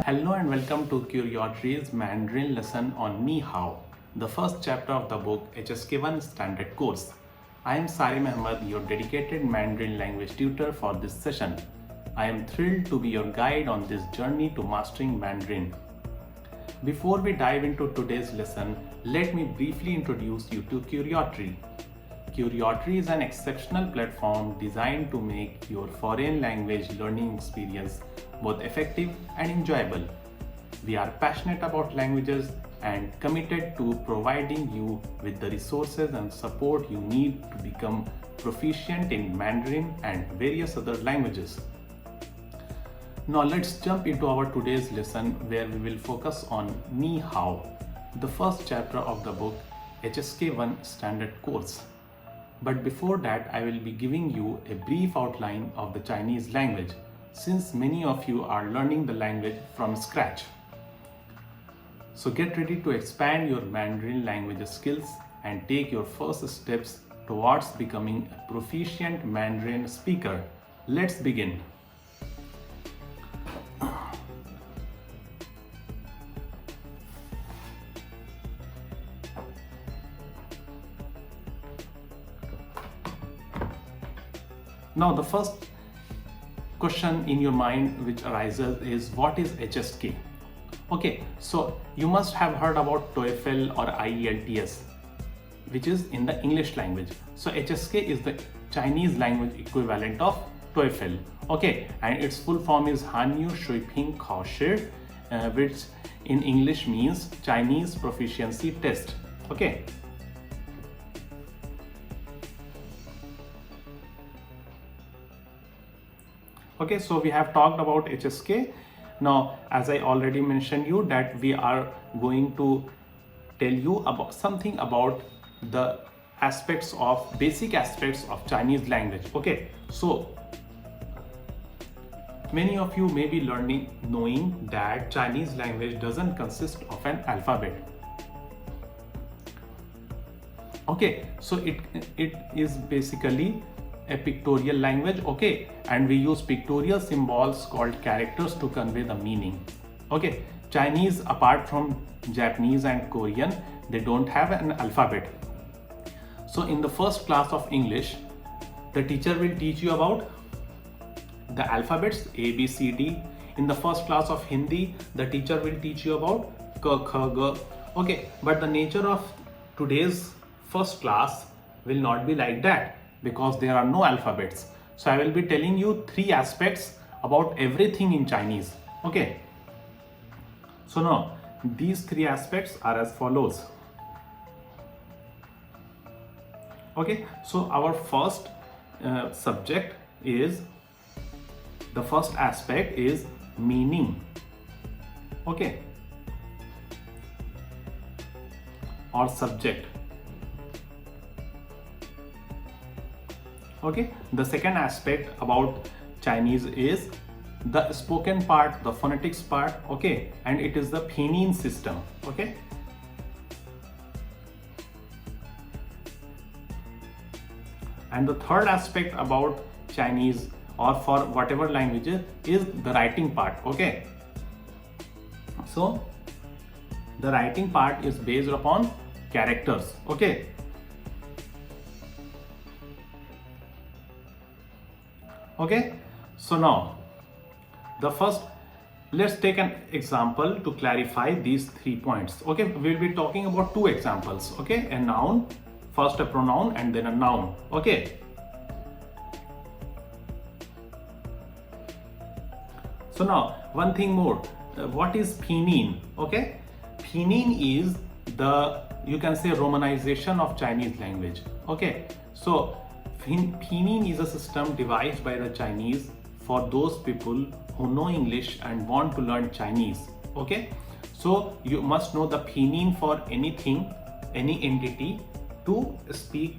Hello and welcome to Chinese Mandarin lesson on Ni Hao, the first chapter of the book HSK1 standard course. I am Sari Mehmed, your dedicated Mandarin language tutor for this session. I am thrilled to be your guide on this journey to mastering Mandarin. Before we dive into today's lesson, let me briefly introduce you to Curiosity. Curiosity is an exceptional platform designed to make your foreign language learning experience both effective and enjoyable. We are passionate about languages and committed to providing you with the resources and support you need to become proficient in Mandarin and various other languages. Now let's jump into our today's lesson where we will focus on Ni Hao, the first chapter of the book HSK1 standard course. But before that, I will be giving you a brief outline of the Chinese language, since many of you are learning the language from scratch. So get ready to expand your Mandarin language skills and take your first steps towards becoming a proficient Mandarin speaker. Let's begin. Now the first question in your mind which arises is, what is HSK? Okay, so you must have heard about TOEFL or IELTS, which is in the English language. So HSK is the Chinese language equivalent of TOEFL. Okay, and its full form is Hanyu Shuiping Kaoshi, which in English means Chinese Proficiency Test. Okay. Okay, so we have talked about HSK. Now, as I already mentioned you that we are going to tell you about something about the basic aspects of Chinese language. Okay, so many of you may be knowing that Chinese language doesn't consist of an alphabet. Okay, so it is basically a pictorial language, okay, and we use pictorial symbols called characters to convey the meaning. Okay, Chinese, apart from Japanese and Korean, they don't have an alphabet. So in the first class of English, the teacher will teach you about the alphabets A, B, C, D. In the first class of Hindi, the teacher will teach you about K, Kh, G. Okay, but the nature of today's first class will not be like that, because there are no alphabets. So I will be telling you three aspects about everything in Chinese. Okay. So now these three aspects are as follows. Okay. So our first subject is, the first aspect is meaning. Okay. Or subject. Okay, the second aspect about Chinese is the spoken part, the phonetics part, okay, and it is the Pinyin system, okay. And the third aspect about Chinese or for whatever languages is the writing part, okay. So the writing part is based upon characters, okay. Okay, so now let's take an example to clarify these 3 points. Okay, we'll be talking about 2 examples. Okay, a noun, first a pronoun and then a noun. Okay, so now one thing more, what is Pinyin? Okay, Pinyin is the, you can say, romanization of Chinese language. Okay, so Pinyin is a system devised by the Chinese for those people who know English and want to learn Chinese. Okay, so you must know the Pinyin for anything, any entity, to speak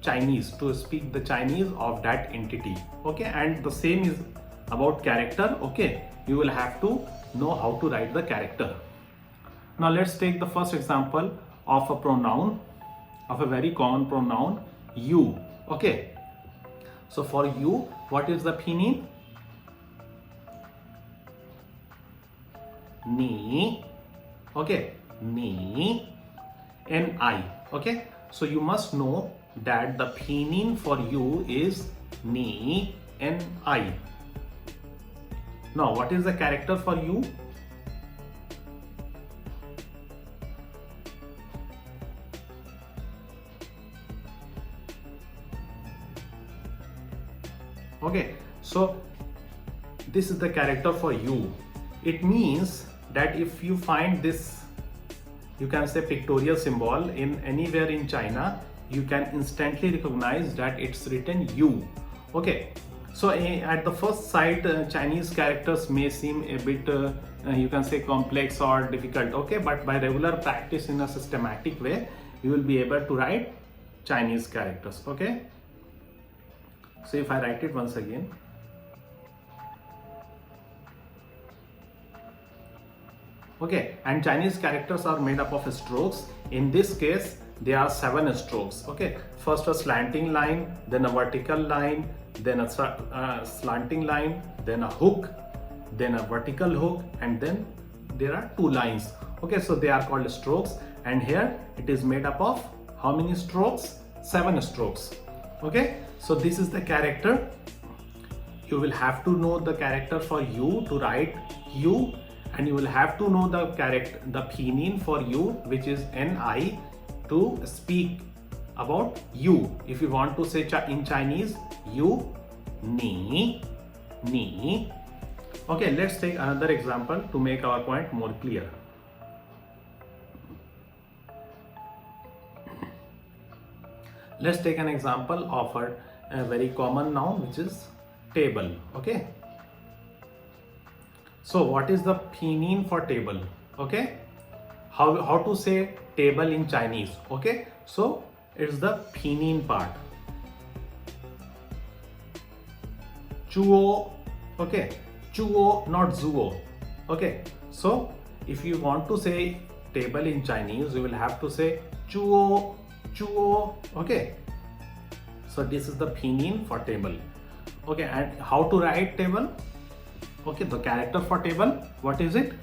Chinese, to speak the Chinese of that entity. Okay, and the same is about character. Okay, you will have to know how to write the character. Now let's take the first example of a pronoun, of a very common pronoun, you. Okay, so for you, what is the Pinyin? ni, okay, ni, ni, okay. So you must know that the pinyin for you is ni, ni. Now what is the character for you? Okay, so this is the character for you. It means that if you find this, you can say, pictorial symbol in anywhere in China, you can instantly recognize that it's written you. Okay, so at the first sight, Chinese characters may seem a bit you can say complex or difficult, okay, but by regular practice in a systematic way, you will be able to write Chinese characters. Okay, so if I write it once again, okay, and Chinese characters are made up of strokes. In this case, there are 7 strokes. Okay, first a slanting line, then a vertical line, then a slanting line, then a hook, then a vertical hook, and then there are 2 lines. Okay, so they are called strokes, and here it is made up of how many strokes? 7 strokes. Okay, so this is the character. You will have to know the character for you to write you, and you will have to know the character, the pinyin for you, which is ni, to speak about you. If you want to say in Chinese, you, ni, ni. Okay, let's take another example to make our point more clear. Let's take an example of a very common noun, which is table. Okay, so what is the pinyin for table? Okay, how to say table in Chinese? Okay, so it's the pinyin part, chuo. Okay, chuo, not zuo. Okay, so if you want to say table in Chinese, you will have to say chuo, chuo. Okay, so this is the pinyin for table. Okay, and how to write table? Okay, the character for table, what is it?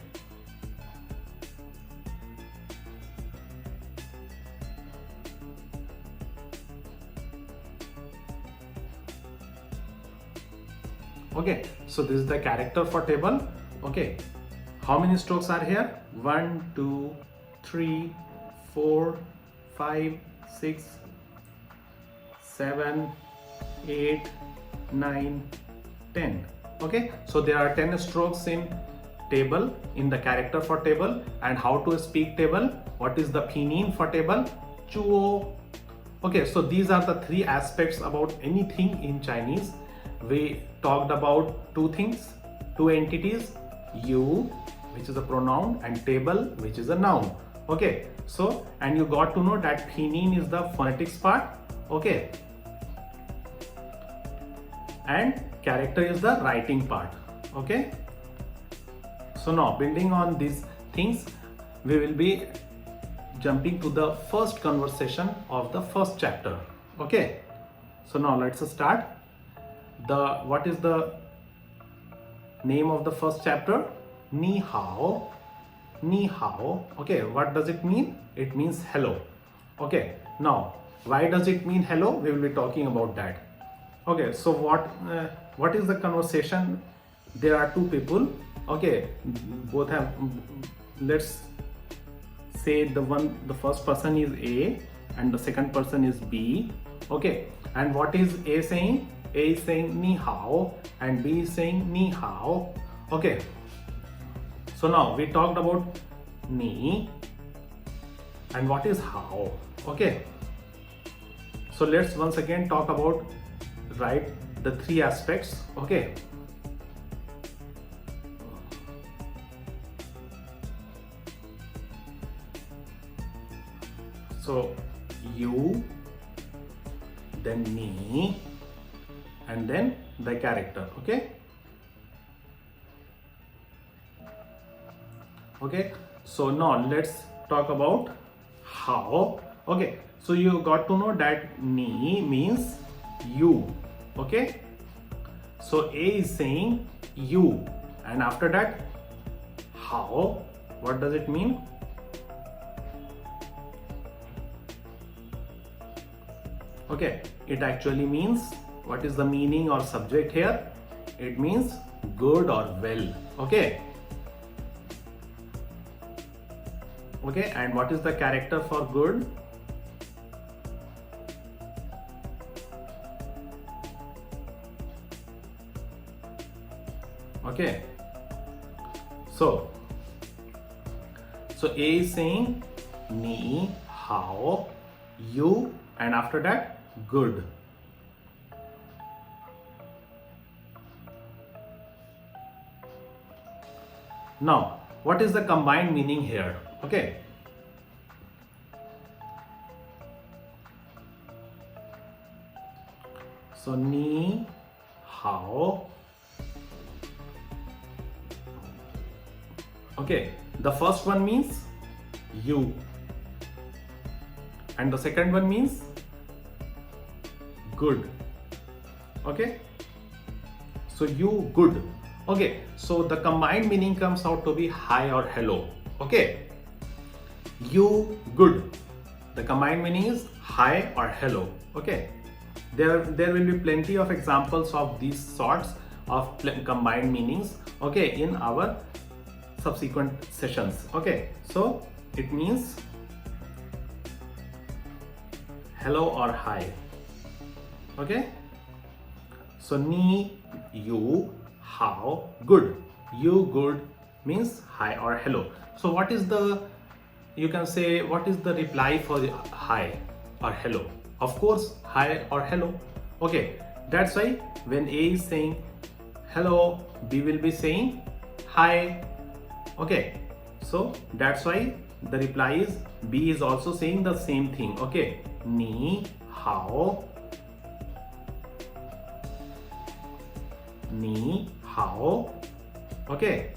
Okay, so this is the character for table. Okay, how many strokes are here? 1, 2, 3, 4, 5, 6, 7, 8, 9, 10. Okay, so there are 10 strokes in table, in the character for table. And how to speak table? What is the pinyin for table? Chuo. Okay, so these are the 3 aspects about anything in Chinese. We talked about 2 things, 2 entities, you, which is a pronoun, and table, which is a noun. Okay, so, and you got to know that pinyin is the phonetics part. Okay, and character is the writing part. Okay, so now building on these things, we will be jumping to the first conversation of the first chapter. Okay, so now let's start. What is the name of the first chapter? Ni hao. Ni hao. Okay, what does it mean? It means hello. Okay, now why does it mean hello? We will be talking about that. Okay, so what is the conversation? There are 2 people. Okay, both have, let's say the first person is A and the second person is B. Okay, and what is A saying? A is saying ni hao and B is saying ni hao. Okay, so now we talked about ni, and what is hao. Okay, so let's once again talk about the 3 aspects. Okay, so you, then me, and then the character. Okay, okay, so now let's talk about how. Okay, so you got to know that ni means you. Okay, so A is saying you, and after that hao, what does it mean? Okay, it actually means, what is the meaning or subject here? It means good or well. Okay. Okay, and what is the character for good? Okay, so A is saying ni hao, you, and after that good. Now, what is the combined meaning here? Okay, so ni hao. Okay, the first one means you, and the second one means good. Okay, so you good. Okay, so the combined meaning comes out to be hi or hello. Okay, you good, the combined meaning is hi or hello. Okay, there will be plenty of examples of these sorts of combined meanings, okay, in our subsequent sessions. Okay, so it means hello or hi. Okay, so ni, you, how, good. You good means hi or hello. So what is the, you can say, what is the reply for the hi or hello? Of course, hi or hello. Okay, that's why when A is saying hello, B will be saying hi. Okay, so that's why the reply is B is also saying the same thing. Okay, ni hao, ni hao. Okay,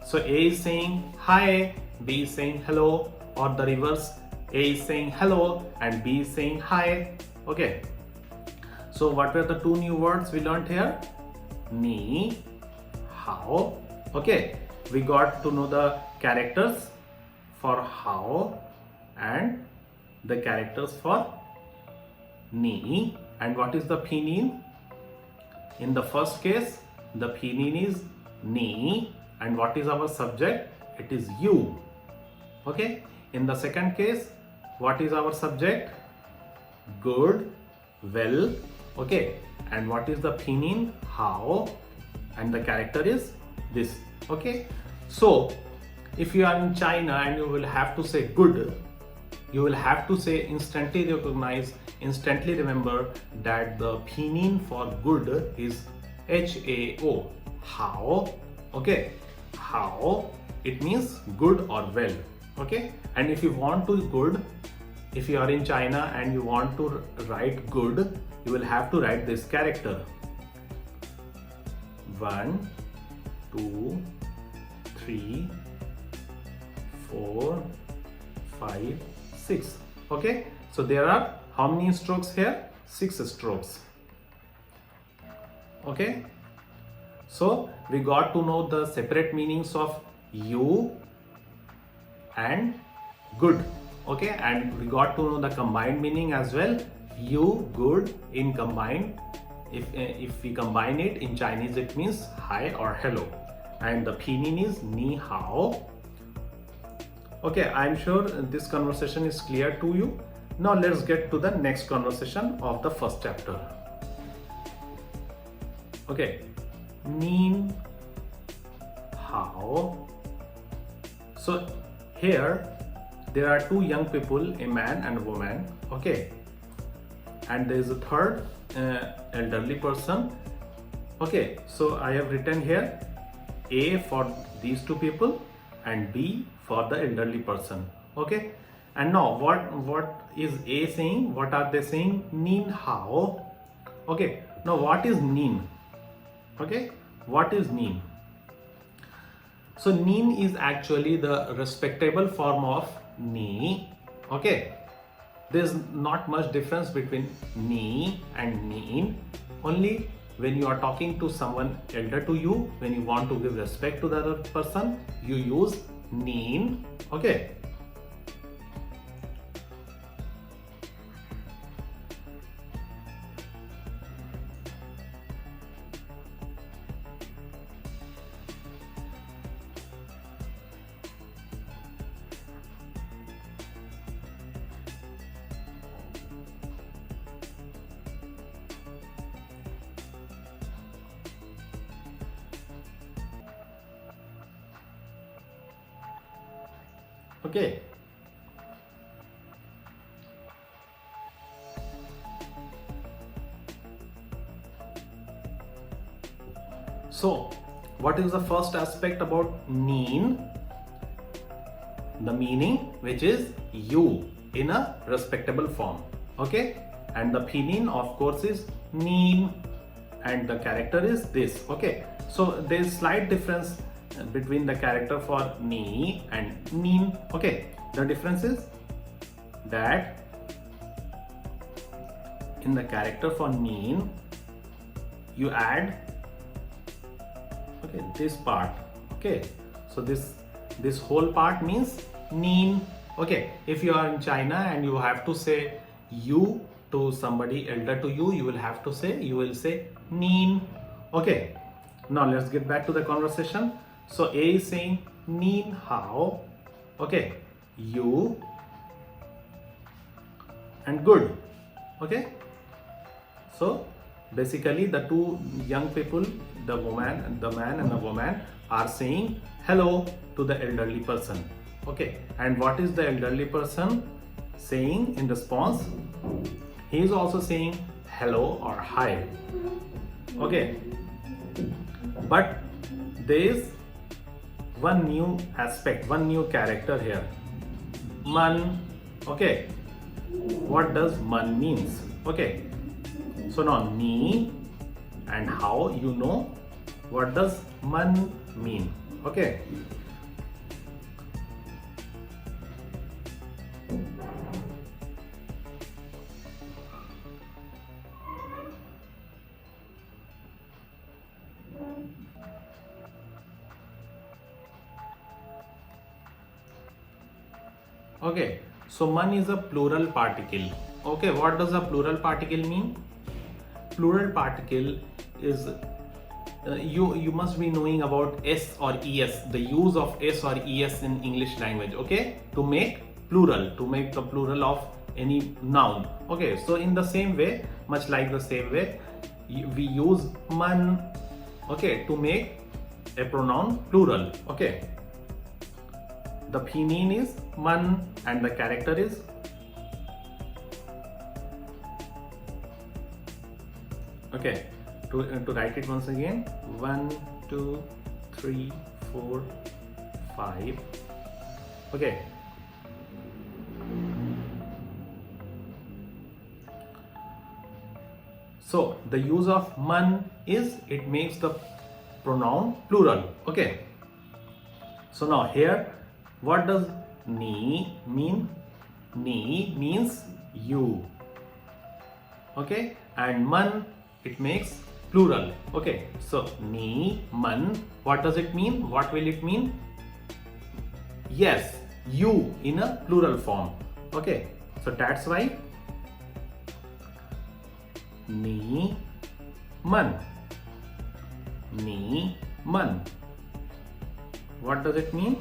so A is saying hi, B is saying hello, or the reverse, A is saying hello and B is saying hi. Okay, so what were the two new words we learned here? Ni hao. Okay, we got to know the characters for how and the characters for ni. And what is the pinyin? In the first case, the pinyin is ni, and what is our subject? It is you. Okay, in the second case, what is our subject? Good, well. Okay, and what is the pinyin? How, and the character is this. Okay, so if you are in China and you will have to say good, you will have to say instantly recognize, instantly remember that the pinyin for good is HAO. How. Okay, how, it means good or well. Okay, and if you want to good, if you are in China and you want to write good, you will have to write this character. 1, 2, 3, 4, 5, 6. Okay, so there are how many strokes here? 6 strokes. Okay, so we got to know the separate meanings of you and good. Okay, and we got to know the combined meaning as well. You, good, in combined, if we combine it in Chinese, it means hi or hello, and the pinyin is ni hao. Okay, I'm sure this conversation is clear to you. Now let's get to the next conversation of the first chapter. Okay, ni hao. So here there are two young people, a man and a woman. Okay, and there is a third elderly person. Okay, so I have written here A for these two people and B for the elderly person. Okay, and now what is A saying? What are they saying? Nin hao. Okay, now what is nin? Okay, what is nin? So nin is actually the respectable form of ni. Okay, there's not much difference between ni and nin. Only when you are talking to someone elder to you, when you want to give respect to the other person, you use nin. Okay. Okay. So, what is the first aspect about nin? The meaning, which is you in a respectable form. Okay. And the pinyin, of course, is nin, and the character is this. Okay. So there is slight difference between the character for ni and nin. Okay, the difference is that in the character for nin you add this part. Okay, so this whole part means nin. Okay, if you are in China and you have to say you to somebody elder to you, you will say nin. Okay, now let's get back to the conversation. So A is saying nin hao, okay, you, and good. Okay, so basically the two young people, the man and the woman, are saying hello to the elderly person. Okay, and what is the elderly person saying in response? He is also saying hello or hi. Okay, but there is one new aspect, one new character here, man. Okay, what does man means? Okay, so now ni and how, you know what does man mean. Okay, okay, so man is a plural particle. Okay, what does a plural particle mean? Plural particle is you must be knowing about s or es, the use of s or es in English language. Okay, to make plural, to make the plural of any noun. Okay, so in the same way, much like the same way, we use man, okay, to make a pronoun plural. Okay, the pinyin is man and the character is okay. To write it once again, 1 2 3 4 5. Okay, so the use of man is, it makes the pronoun plural. Okay, so now here, what does ni mean? Ni means you. Okay, and man, it makes plural. Okay, so ni, man, what does it mean? What will it mean? Yes, you in a plural form. Okay, so that's why ni, man. Ni, man. What does it mean?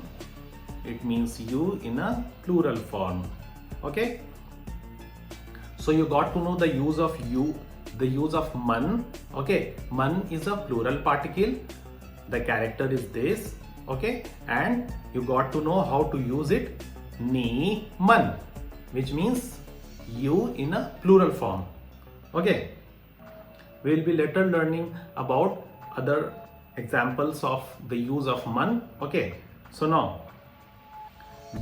It means you in a plural form. Okay, so you got to know the use of you, the use of man. Okay, man is a plural particle, the character is this. Okay, and you got to know how to use it, ni, man, which means you in a plural form. Okay, we will be later learning about other examples of the use of man. Okay, so now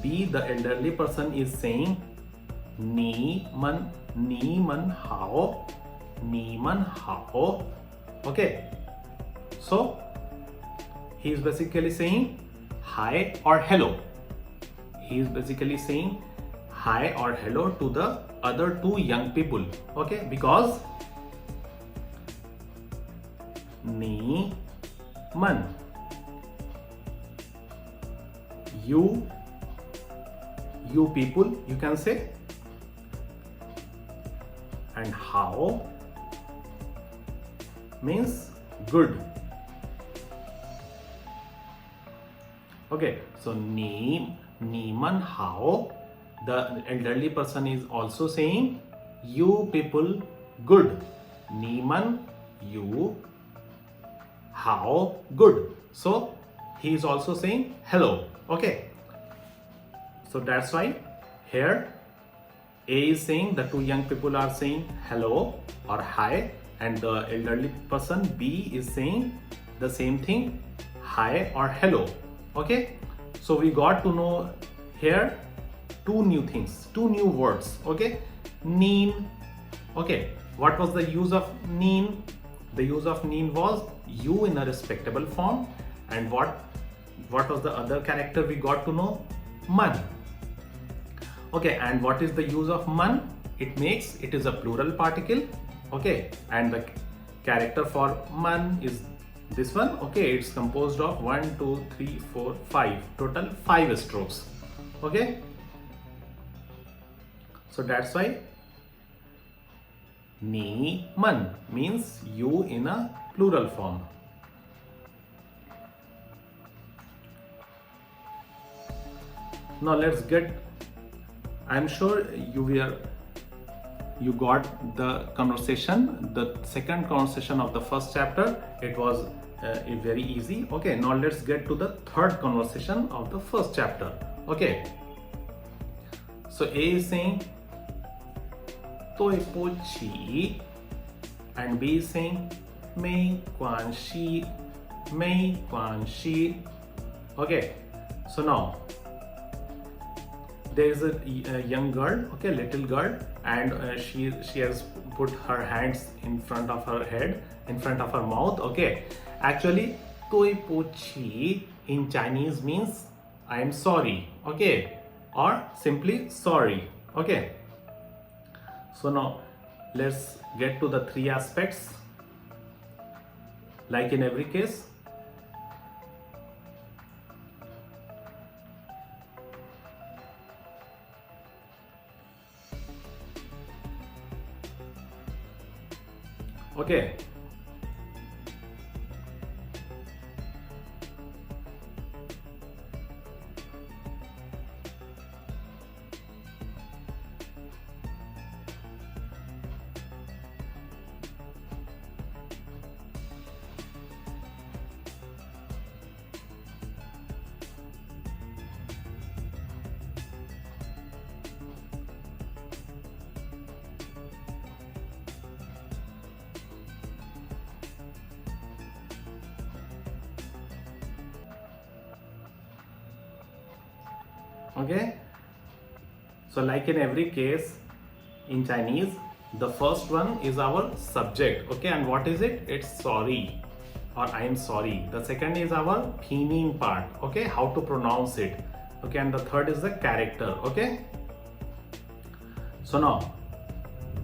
B, the elderly person, is saying ni man hao, ni man hao. Okay, so he is basically saying hi or hello. He is basically saying hi or hello to the other two young people. Okay, because Ni man. You people, you can say. And how means good. Okay, so ni man how. The elderly person is also saying you people good. Ni man you, how good. So he is also saying hello. Okay, so that's why here A is saying, the two young people are saying hello or hi, and the elderly person B is saying the same thing, hi or hello. Okay, so we got to know here two new things, two new words. Okay, neen. Okay, what was the use of neen? The use of neen was you in a respectable form. And what was the other character we got to know? Man. Okay, and what is the use of man? It is a plural particle. Okay, and the character for man is this one. Okay, it's composed of 1, 2, 3, 4, 5, total 5 strokes. Okay, so that's why ni man means you in a plural form. Now let's get, I'm sure you got the conversation, the second conversation of the first chapter. It was very easy. Okay, now let's get to the third conversation of the first chapter. Okay, so A is saying toi po chi, and B is saying mei quan shi, mei quan shi. Okay, so now there is a young girl, okay, little girl, and she has put her hands in front of her head, in front of her mouth. Okay, actually toi po chi in Chinese means I am sorry. Okay, or simply sorry. Okay, so now let's get to the three aspects. Like in every case, okay, okay. So like in every case in Chinese, the first one is our subject. Okay, and what is it? It's sorry or I am sorry. The second is our pinyin part. Okay, how to pronounce it. Okay, and the third is the character. Okay, so now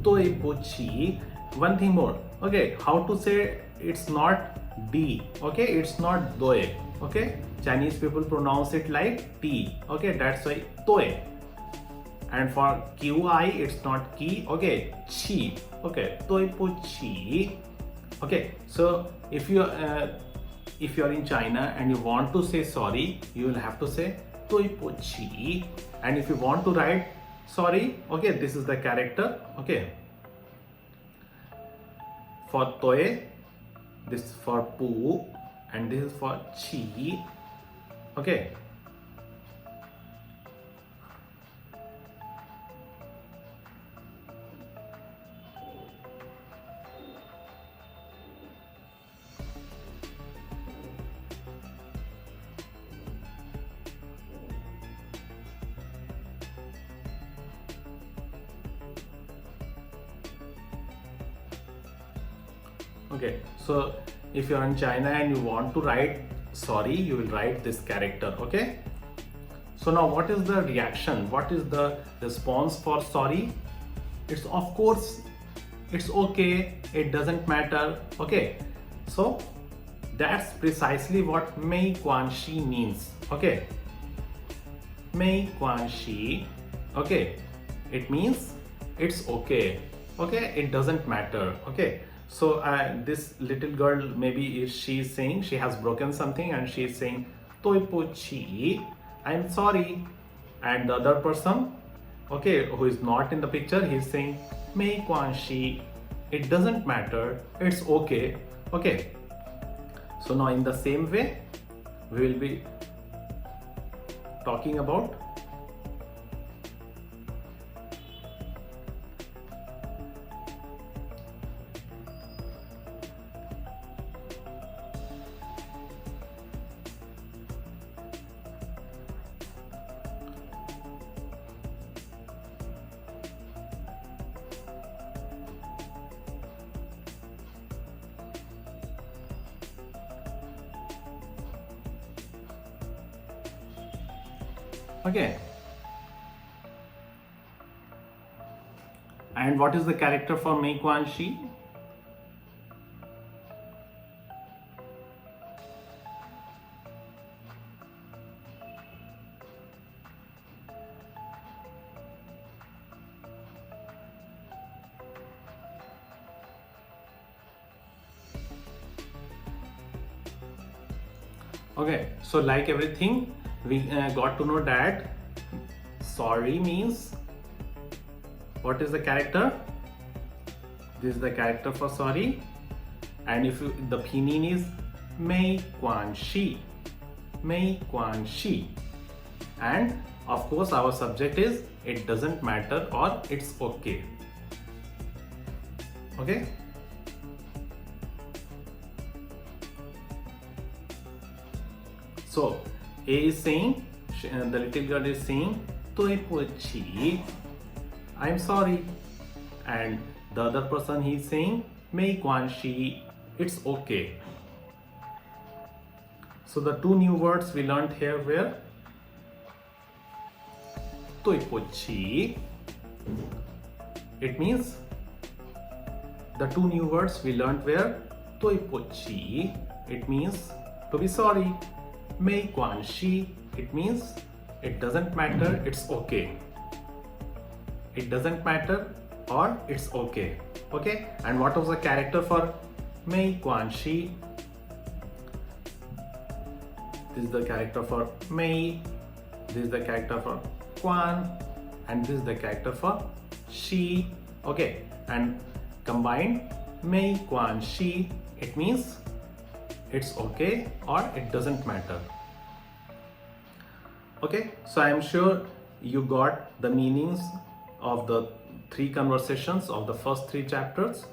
toi po chi. One thing more. Okay, how to say it's not D. Okay, it's not doe. Okay, Chinese people pronounce it like T. Okay, that's why toi. And for QI, it's not ki. Okay, chi. Okay, toi po chi. Okay, so if you are in China and you want to say sorry, you will have to say toi po chi. And if you want to write sorry, okay, this is the character. Okay, for toi, this is for pu, and this is for chi. Okay, okay, so if you are in China and you want to write sorry, you will write this character. Okay, so now what is the reaction? What is the response for sorry? It's of course, it's okay, it doesn't matter. Okay, So that's precisely what Mei Quan Shi means. Okay, Mei Quan Shi. Okay, it means it's okay. Okay, it doesn't matter. Okay, so this little girl, maybe if she's saying she has broken something and she's saying Toi po chi, I'm sorry. And the other person, okay, who is not in the picture, he's saying Mei Quan Shi, it doesn't matter, it's okay. Okay, so now in the same way we will be talking about okay. And what is the character for Mei Quan Shi? Okay, so like everything, we got to know that sorry means, what is the character? This is the character for sorry. And if the pinyin is Mei Quan Shi, Mei Quan Shi. And of course our subject is it doesn't matter or it's okay. Okay. So A is saying, the little girl is saying Toi po chi, I'm sorry. And the other person, he is saying Mei Quan Shi, it's okay. So the two new words we learned here were Toi po chi. It means the two new words we learned were Toi po chi, it means to be sorry. Mei Quan Shi, it means it doesn't matter, it's okay. It doesn't matter or it's okay. Okay, and what was the character for Mei Quan Shi? This is the character for Mei, this is the character for Quan, and this is the character for Shi. Okay, and combined Mei Quan Shi, it means it's okay or it doesn't matter. Okay, so I am sure you got the meanings of the three conversations of the first three chapters.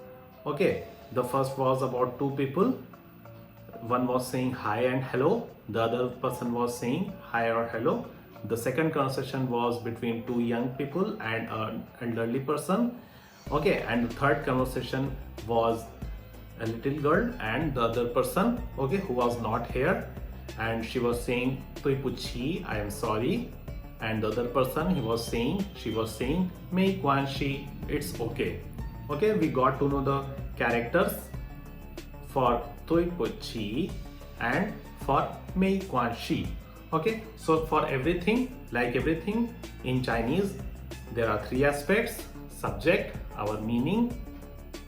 Okay, the first was about two people. One was saying hi and hello, the other person was saying hi or hello. The second conversation was between two young people and an elderly person. Okay, and the third conversation was a little girl and the other person, okay, who was not here, and she was saying Toi po chi, I am sorry. And the other person, she was saying Mei Quan Shi, it's okay. Okay, we got to know the characters for Toi po chi and for Mei Quan Shi. Okay, so for everything, like everything in Chinese, there are three aspects: subject, our meaning,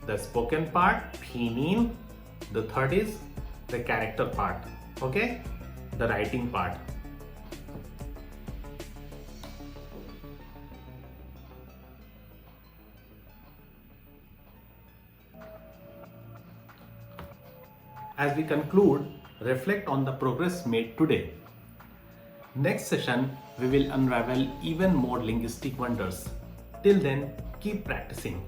the spoken part, pinyin, the third is the character part, okay, the writing part. As we conclude, reflect on the progress made today. Next session, we will unravel even more linguistic wonders. Till then, keep practicing.